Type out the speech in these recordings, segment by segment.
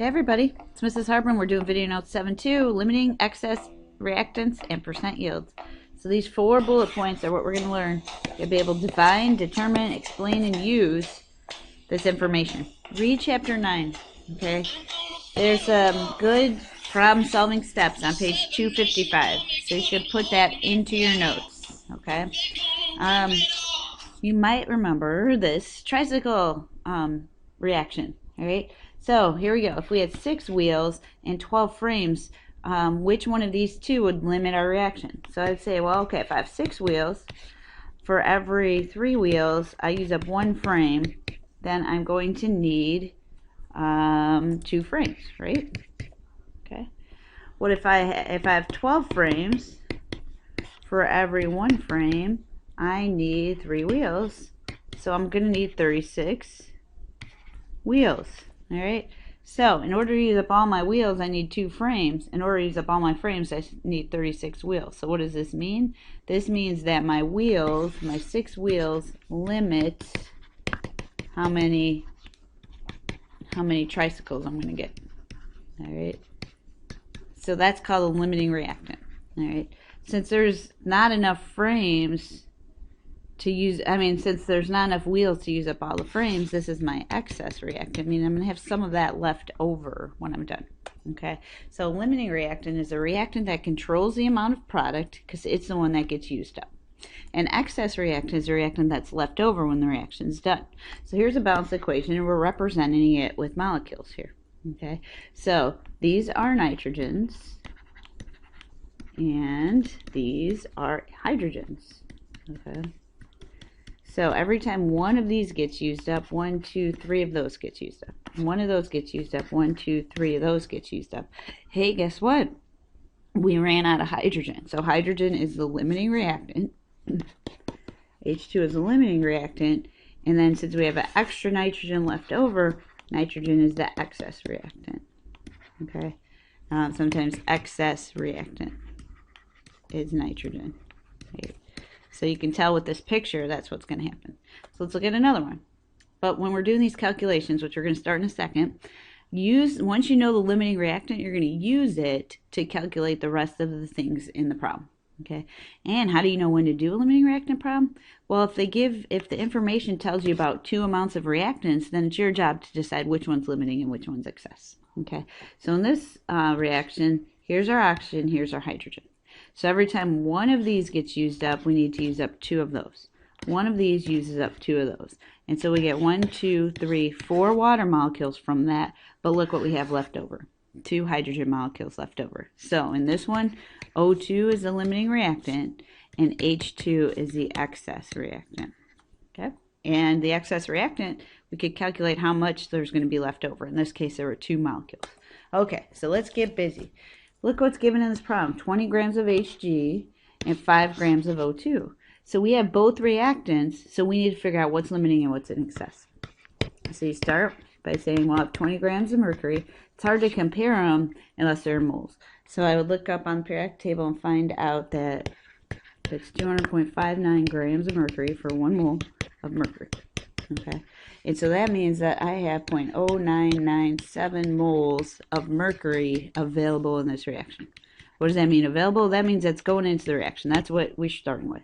Hey everybody, it's Mrs. Harbin. We're doing video note 7.2, limiting excess reactants and percent yields. So these 4 bullet points are what we're going to learn. You'll be able to define, determine, explain, and use this information. Read chapter 9, okay? There's some good problem-solving steps on page 255. So you should put that into your notes, okay? You might remember this tricycle reaction, all right? So here we go. If we had 6 wheels and 12 frames, which one of these two would limit our reaction? So I'd say, well, okay, if I have 6 wheels, for every 3 wheels, I use up 1 frame, then I'm going to need 2 frames, right? Okay. What if I have 12 frames? For every 1 frame, I need 3 wheels, so I'm going to need 36 wheels. All right, so in order to use up all my wheels, I need 2 frames. In order to use up all my frames, I need 36 wheels. So what does this mean? This means that my wheels, my 6 wheels, limit how many tricycles I'm going to get. All right, so that's called a limiting reactant. All right, since there's not enough frames to use, since there's not enough wheels to use up all the frames, this is my excess reactant. I'm going to have some of that left over when I'm done. Okay, so limiting reactant is a reactant that controls the amount of product because it's the one that gets used up. An excess reactant is a reactant that's left over when the reaction is done. So here's a balanced equation, and we're representing it with molecules here. Okay, so these are nitrogens, and these are hydrogens. Okay. So every time one of these gets used up, 1, 2, 3 of those gets used up. One of those gets used up, 1, 2, 3 of those gets used up. Hey, guess what? We ran out of hydrogen. So hydrogen is the limiting reactant. H2 is the limiting reactant. And then since we have an extra nitrogen left over, nitrogen is the excess reactant. Okay? Sometimes excess reactant is nitrogen. Okay. So you can tell with this picture, that's what's going to happen. So let's look at another one. But when we're doing these calculations, which we're going to start in a second, once you know the limiting reactant, you're going to use it to calculate the rest of the things in the problem. Okay. And how do you know when to do a limiting reactant problem? Well, if the information tells you about 2 amounts of reactants, then it's your job to decide which one's limiting and which one's excess. Okay. So in this reaction, here's our oxygen, here's our hydrogen. So every time one of these gets used up, we need to use up 2 of those. One of these uses up 2 of those. And so we get 1, 2, 3, 4 water molecules from that. But look what we have left over. 2 hydrogen molecules left over. So in this one, O2 is the limiting reactant, and H2 is the excess reactant. Okay? And the excess reactant, we could calculate how much there's going to be left over. In this case, there were 2 molecules. Okay, so let's get busy. Look what's given in this problem, 20 grams of Hg and 5 grams of O2. So we have both reactants, so we need to figure out what's limiting and what's in excess. So you start by saying, well, I have 20 grams of mercury. It's hard to compare them unless they're moles. So I would look up on the periodic table and find out that it's 200.59 grams of mercury for 1 mole of mercury. Okay, and so that means that I have 0.0997 moles of mercury available in this reaction. What does that mean, available? That means that's going into the reaction. That's what we're starting with.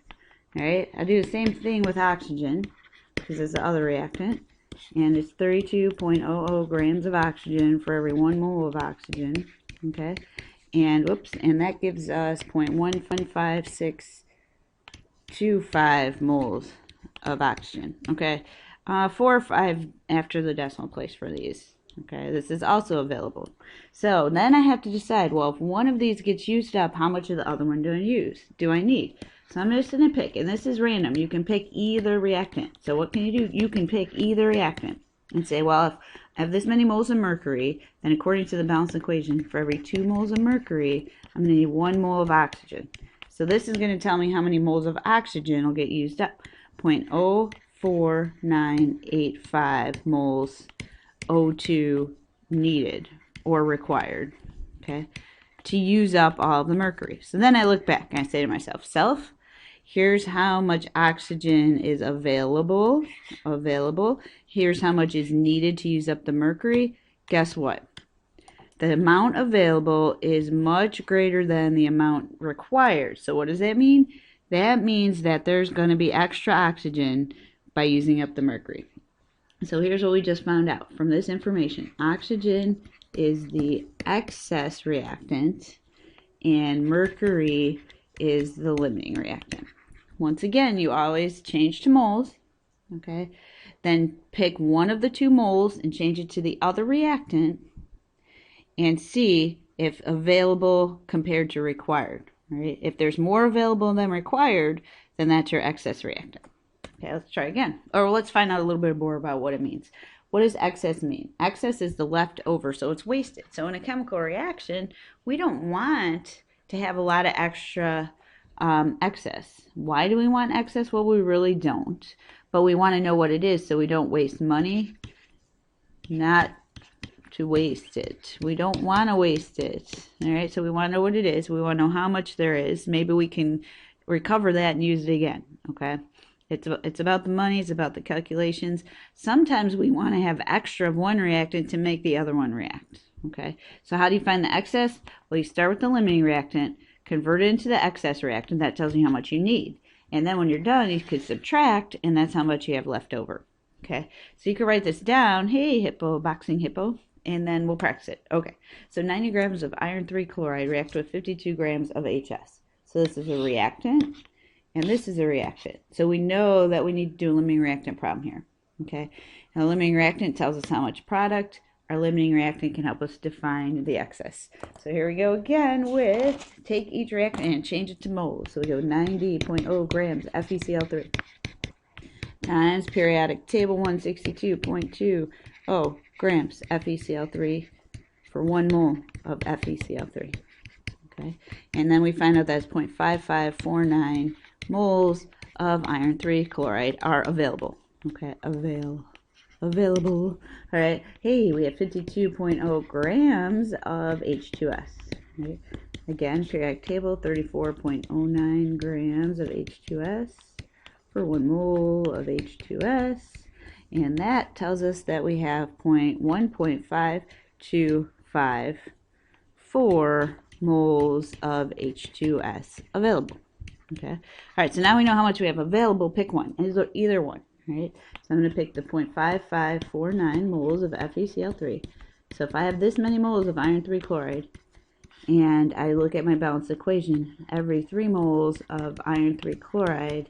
All right, I do the same thing with oxygen because it's the other reactant, and it's 32.00 grams of oxygen for every 1 mole of oxygen. Okay, and whoops, and that gives us 0.15625 moles of oxygen. Okay. 4 or 5 after the decimal place for these. Okay, this is also available. So then I have to decide, well, if one of these gets used up, how much of the other one do I need? So I'm just going to pick, and this is random. You can pick either reactant. So what can you do? You can pick either reactant and say, well, if I have this many moles of mercury, then according to the balanced equation, for every 2 moles of mercury, I'm going to need 1 mole of oxygen. So this is going to tell me how many moles of oxygen will get used up. 0.04985 moles O2 needed or required, okay, to use up all of the mercury. So then I look back and I say to myself, here's how much oxygen is available. Here's how much is needed to use up the mercury. Guess what? the amount available is much greater than the amount required. So what does that mean? That means that there's going to be extra oxygen by using up the mercury. So here's what we just found out from this information. Oxygen is the excess reactant, and mercury is the limiting reactant. Once again, you always change to moles, okay? Then pick one of the two moles and change it to the other reactant and see if available compared to required, right? If there's more available than required, then that's your excess reactant. Okay, let's try again. Or let's find out a little bit more about what it means. What does excess mean? Excess is the leftover, so it's wasted. So in a chemical reaction, we don't want to have a lot of extra excess. Why do we want excess? Well, we really don't. But we want to know what it is so we don't waste money, not to waste it. We don't want to waste it. All right, so we want to know what it is. We want to know how much there is. Maybe we can recover that and use it again, okay? It's about the money. It's about the calculations. Sometimes we want to have extra of one reactant to make the other one react. Okay. So how do you find the excess? Well, you start with the limiting reactant, convert it into the excess reactant. That tells you how much you need. And then when you're done, you could subtract, and that's how much you have left over. Okay. So you can write this down. Hey, hippo, boxing hippo. And then we'll practice it. Okay. So 90 grams of iron 3 chloride react with 52 grams of HS. So this is a reactant. And this is a reactant. So we know that we need to do a limiting reactant problem here. Okay. Now, a limiting reactant tells us how much product. Our limiting reactant can help us define the excess. So here we go again with take each reactant and change it to moles. So we go 90.0 grams FeCl3 times periodic table 162.20 grams FeCl3 for 1 mole of FeCl3. Okay. And then we find out that's 0.5549 moles of iron 3 chloride are available. Okay, available. All right. Hey, we have 52.0 grams of H2S. Right? Again, periodic table, 34.09 grams of H2S for 1 mole of H2S. And that tells us that we have 1.525 moles of H2S available. Okay. All right. So now we know how much we have available. Pick one. Either one. Right. So I'm going to pick the 0.5549 moles of FeCl3. So if I have this many moles of iron 3 chloride, and I look at my balanced equation, every 3 moles of iron 3 chloride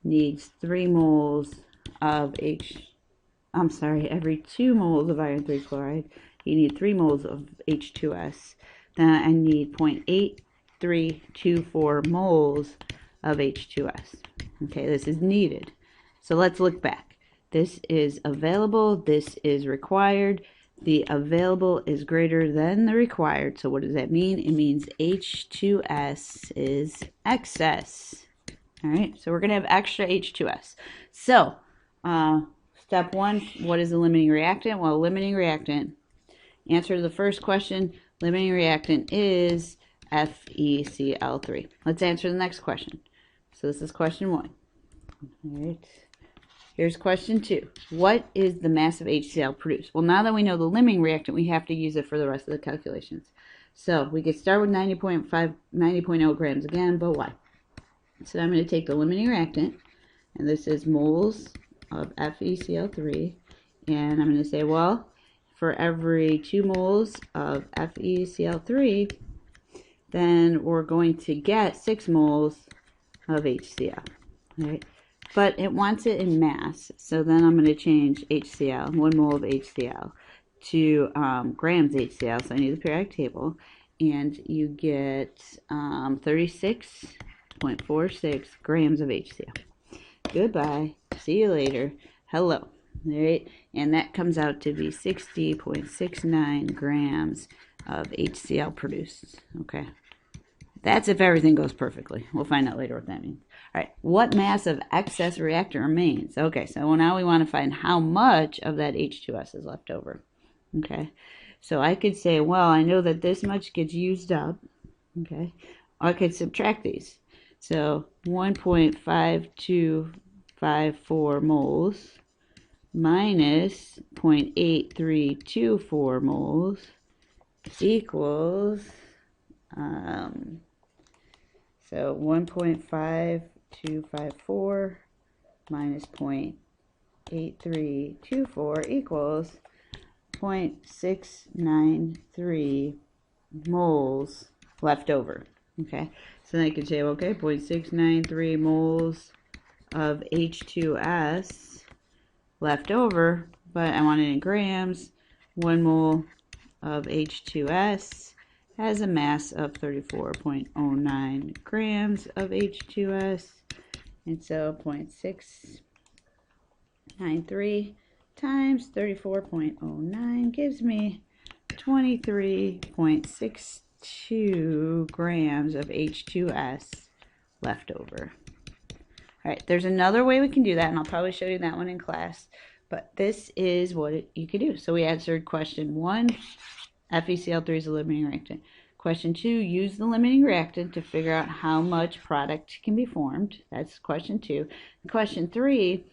needs 3 moles of every 2 moles of iron 3 chloride, you need 3 moles of H2S. Then I need 0.8324 moles of H2S. Okay, this is needed. So let's look back. This is available. This is required. The available is greater than the required. So what does that mean? It means H2S is excess. All right, so we're going to have extra H2S. So step 1, what is the limiting reactant? Well, limiting reactant, answer to the first question, limiting reactant is FeCl3. Let's answer the next question. So this is question 1. All right. Here's question 2. What is the mass of HCl produced? Well, now that we know the limiting reactant, we have to use it for the rest of the calculations. So we could start with 90.0 grams again, but why? So I'm going to take the limiting reactant, and this is moles of FeCl3, and I'm going to say, well, for every 2 moles of FeCl3, then we're going to get 6 moles of HCl. Right? But it wants it in mass, so then I'm going to change HCl, 1 mole of HCl, to grams HCl, so I need the periodic table, and you get 36.46 grams of HCl. Goodbye. See you later. Hello. All right, and that comes out to be 60.69 grams of HCl produced. Okay. That's if everything goes perfectly. We'll find out later what that means. All right, what mass of excess reactant remains? Okay, so now we want to find how much of that H2S is left over. Okay, so I could say, well, I know that this much gets used up. Okay, I could subtract these. So 1.5254 moles minus 0.8324 moles equals, so 1.5254 minus 0.8324 equals 0.693 moles left over. Okay, so then I can say, okay, 0.693 moles of H2S left over, but I want it in grams. 1 mole of H2S has a mass of 34.09 grams of H2S, and so 0.693 times 34.09 gives me 23.62 grams of H2S left over. All right, there's another way we can do that, and I'll probably show you that one in class, but this is what you could do. So we answered question 1, FeCl3 is a limiting reactant. Question 2, use the limiting reactant to figure out how much product can be formed. That's question 2. Question 3,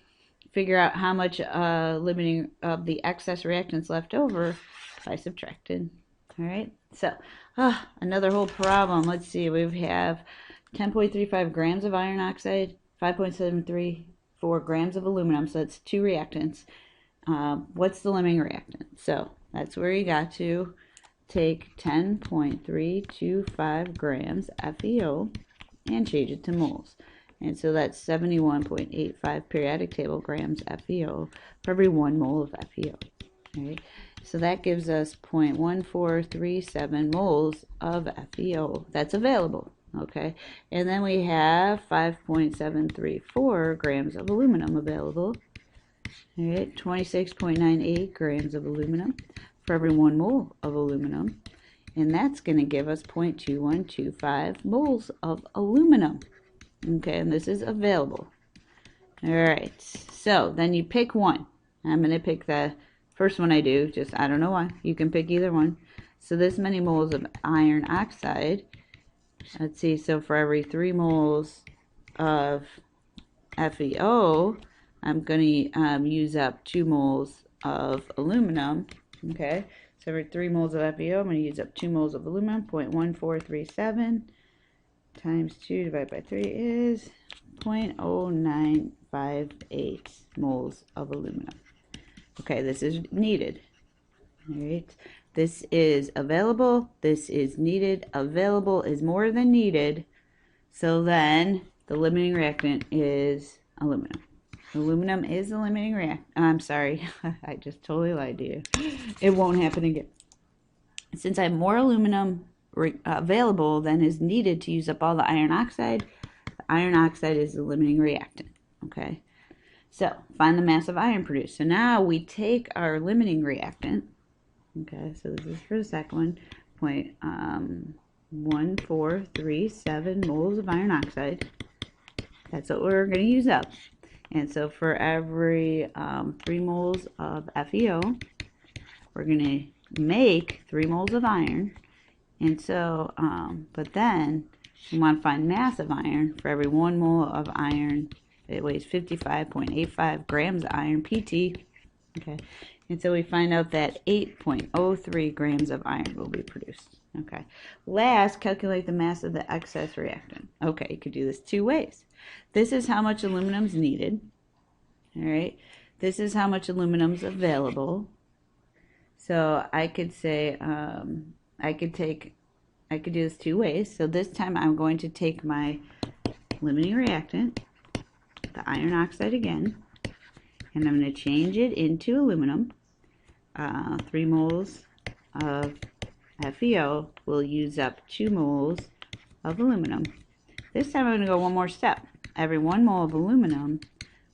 figure out how much limiting of the excess reactants left over by subtracted. All right, so another whole problem. Let's see, we have 10.35 grams of iron oxide, 5.734 grams of aluminum, so that's 2 reactants. What's the limiting reactant? So that's where you got to take 10.325 grams FeO and change it to moles. And so that's 71.85 periodic table grams FeO for every 1 mole of FeO. Right? So that gives us 0.1437 moles of FeO that's available. Okay, and then we have 5.734 grams of aluminum available. All right, 26.98 grams of aluminum for every 1 mole of aluminum, and that's going to give us 0.2125 moles of aluminum. Okay, and this is available. All right, so then you pick one. I'm going to pick the first one I do, just I don't know why. You can pick either one. So this many moles of iron oxide. Let's see, so for every 3 moles of FeO, I'm going to use up 2 moles of aluminum. Okay, so every 3 moles of FeO, I'm going to use up 2 moles of aluminum. 0.1437 times 2 divided by 3 is 0.0958 moles of aluminum. Okay, this is needed. All right, this is available, this is needed. Available is more than needed, so then the limiting reactant is aluminum. Aluminum is the limiting reactant. I'm sorry, I just totally lied to you. It won't happen again. Since I have more aluminum available than is needed to use up all the iron oxide is the limiting reactant. Okay, so find the mass of iron produced. So now we take our limiting reactant. Okay, so this is for the second one, 0.1437 moles of iron oxide. That's what we're going to use up. And so for every 3 moles of FeO, we're going to make 3 moles of iron. And so, but then we want to find mass of iron. For every 1 mole of iron, it weighs 55.85 grams of iron Pt. Okay, and so we find out that 8.03 grams of iron will be produced. Okay, last, calculate the mass of the excess reactant. Okay, you could do this 2 ways. This is how much aluminum is needed. All right, this is how much aluminum is available. So I could say, I could do this 2 ways. So this time I'm going to take my limiting reactant, the iron oxide again, and I'm going to change it into aluminum. 3 moles of FeO will use up 2 moles of aluminum. This time I'm going to go one more step. Every 1 mole of aluminum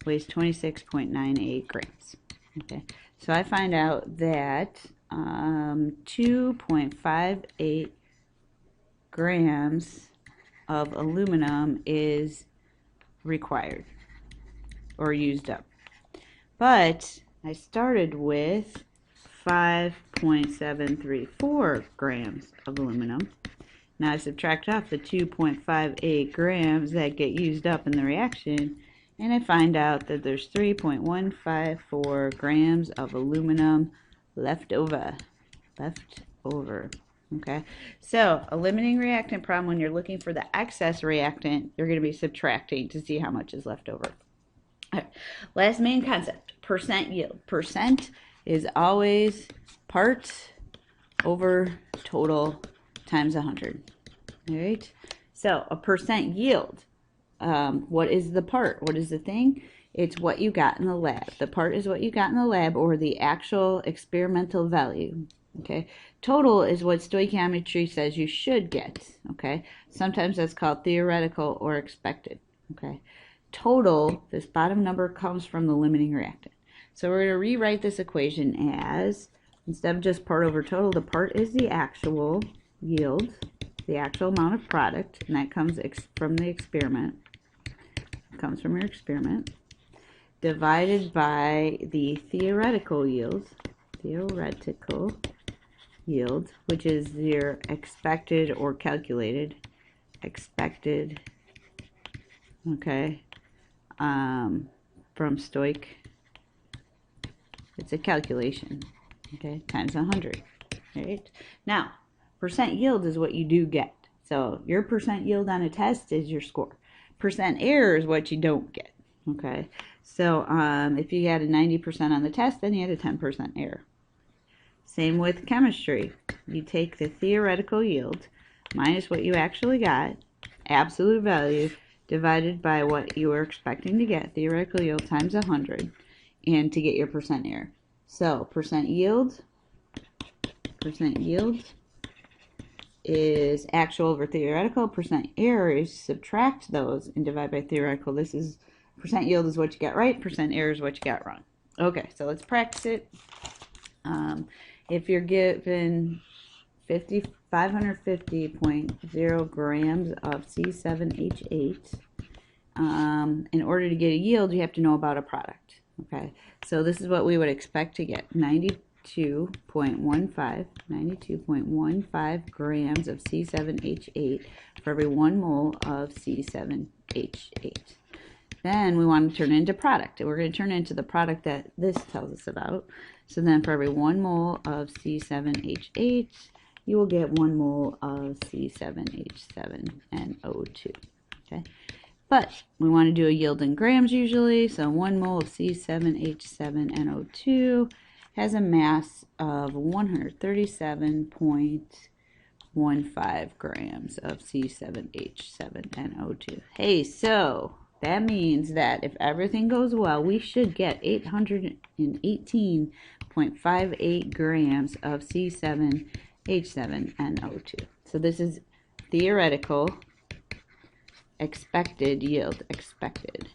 weighs 26.98 grams. Okay, so I find out that 2.58 grams of aluminum is required or used up. But I started with 5.734 grams of aluminum. Now I subtract off the 2.58 grams that get used up in the reaction, and I find out that there's 3.154 grams of aluminum left over. Okay, so a limiting reactant problem, when you're looking for the excess reactant, you're going to be subtracting to see how much is left over. All right. Last main concept, percent yield. Percent is always part over total times 100. All right, so a percent yield. What is the part? What is the thing? It's what you got in the lab. The part is what you got in the lab, or the actual experimental value. Okay, total is what stoichiometry says you should get. Okay, sometimes that's called theoretical or expected. Okay, total, this bottom number comes from the limiting reactant. So we're going to rewrite this equation as, instead of just part over total, the part is the actual yield, the actual amount of product, and that comes from the experiment. It comes from your experiment, divided by the theoretical yield, which is your expected or calculated, okay, from stoich. It's a calculation, okay, times 100, right? Now, percent yield is what you do get. So your percent yield on a test is your score. Percent error is what you don't get, okay? So if you had a 90% on the test, then you had a 10% error. Same with chemistry. You take the theoretical yield minus what you actually got, absolute value, divided by what you were expecting to get, theoretical yield times 100, and to get your percent error. So percent yield is actual over theoretical. Percent error is subtract those and divide by theoretical. This is, percent yield is what you got right, percent error is what you got wrong. Okay, so let's practice it. If you're given 550.0 grams of C7H8, in order to get a yield, you have to know about a product. Okay, so this is what we would expect to get: 92.15 grams of C7H8 for every 1 mole of C7H8. Then we want to turn it into product. We're going to turn it into the product that this tells us about. So then for every 1 mole of C7H8, you will get 1 mole of C7H7NO2. Okay, but we want to do a yield in grams usually. So 1 mole of C7H7NO2 has a mass of 137.15 grams of C7H7NO2. Hey, so that means that if everything goes well, we should get 818.58 grams of C7H7NO2. So this is theoretical, expected yield, expected,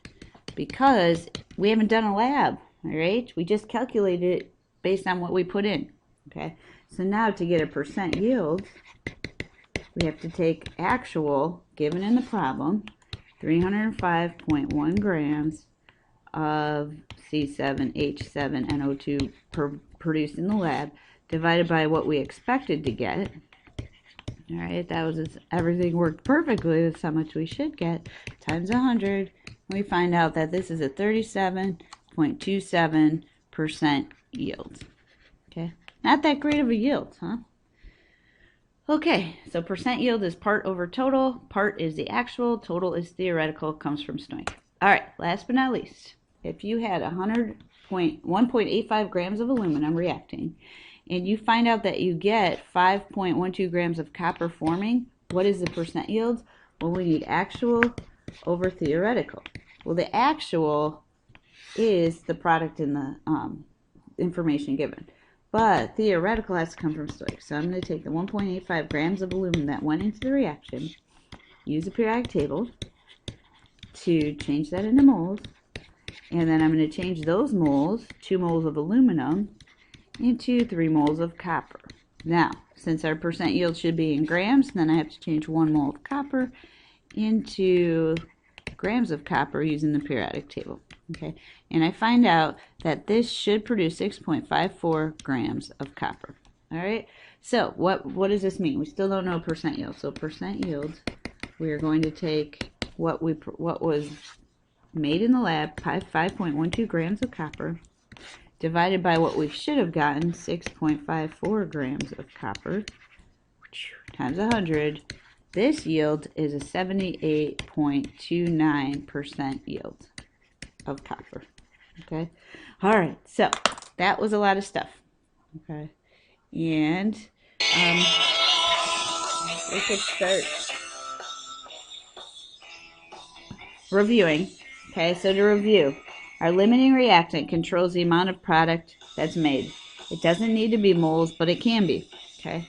because we haven't done a lab, all right? We just calculated it based on what we put in, okay? So now to get a percent yield, we have to take actual, given in the problem, 305.1 grams of C7H7NO2 produced in the lab, divided by what we expected to get. All right, that was, everything worked perfectly. That's how much we should get, times 100. And we find out that this is a 37.27% yield. Okay, not that great of a yield, huh? Okay, so percent yield is part over total. Part is the actual, total is theoretical, comes from stoich. All right, last but not least, if you had 1.85 grams of aluminum reacting, and you find out that you get 5.12 grams of copper forming, what is the percent yield? Well, we need actual over theoretical. Well, the actual is the product in the information given. But theoretical has to come from stoich. So I'm going to take the 1.85 grams of aluminum that went into the reaction, use the periodic table to change that into moles, and then I'm going to change those moles, 2 moles of aluminum, into 3 moles of copper. Now, since our percent yield should be in grams, then I have to change 1 mole of copper into grams of copper using the periodic table. Okay, and I find out that this should produce 6.54 grams of copper. All right, so what does this mean? We still don't know percent yield. So percent yield, we are going to take what was made in the lab, 5.12 grams of copper, divided by what we should have gotten, 6.54 grams of copper, times 100, this yield is a 78.29% yield of copper. Okay. All right. So that was a lot of stuff. Okay. And we could start reviewing. Okay. So to review, our limiting reactant controls the amount of product that's made. It doesn't need to be moles, but it can be. Okay.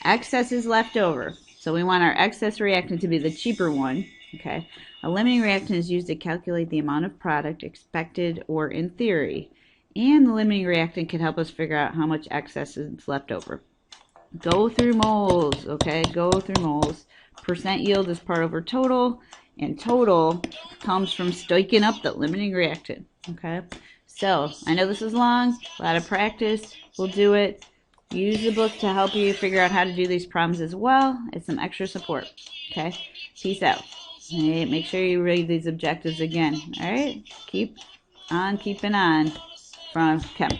Excess is left over. So we want our excess reactant to be the cheaper one. Okay. A limiting reactant is used to calculate the amount of product expected or in theory. And the limiting reactant can help us figure out how much excess is left over. Go through moles. Okay. Go through moles. Percent yield is part over total. And total comes from stoiching up the limiting reactant. Okay. So I know this is long. A lot of practice. We'll do it. Use the book to help you figure out how to do these problems as well. It's some extra support. Okay? Peace out. All right, make sure you read these objectives again. All right? Keep on keeping on from Chem.